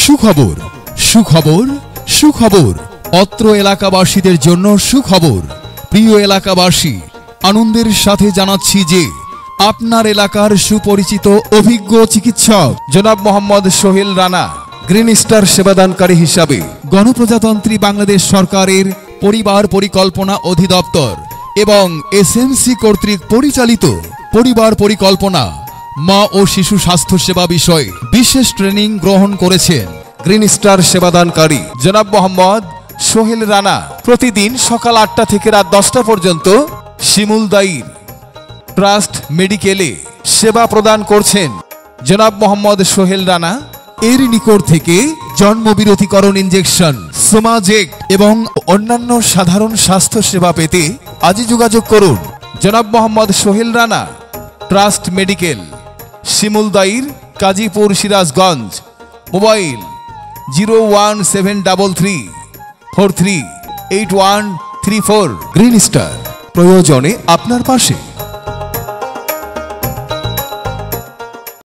সুখবর সুখবর সুখবর অত্র এলাকাবাসীদের জন্য সুখবর। প্রিয় এলাকাবাসী, আনন্দের সাথে জানাচ্ছি যে আপনার এলাকার সুপরিচিত অভিজ্ঞ চিকিৎসক জনাব মোহাম্মদ সোহেল রানা গ্রিন স্টার সেবাদানকারী হিসাবে গণপ্রজাতন্ত্রী বাংলাদেশ সরকারের পরিবার পরিকল্পনা অধিদপ্তর এবং এসএমসি কর্তৃক পরিচালিত পরিবার পরিকল্পনা মা ও শিশু স্বাস্থ্য সেবা বিষয়ে বিশেষ ট্রেনিং গ্রহণ করেছেন গ্রিন স্টার সেবাদানকারী জনাব মোহাম্মদ সোহেল রানা প্রতিদিন সকাল 8টা থেকে রাত 10টা পর্যন্ত শিমুলদাইর ট্রাস্ট মেডিকেলে সেবা প্রদান করছেন জনাব মোহাম্মদ সোহেল রানা। এর নিকট থেকে জন্মবিরতিকরণ ইনজেকশন, সোমাজেক এবং অন্যান্য সাধারণ স্বাস্থ্য সেবা পেতে আজই যোগাযোগ করুন জনাব Mohammad Sohel Rana trust medical, Shimuldair, Kazipur, Sirajganj. Mobile 01733438134। Green star, প্রয়োজনে আপনার পাশে।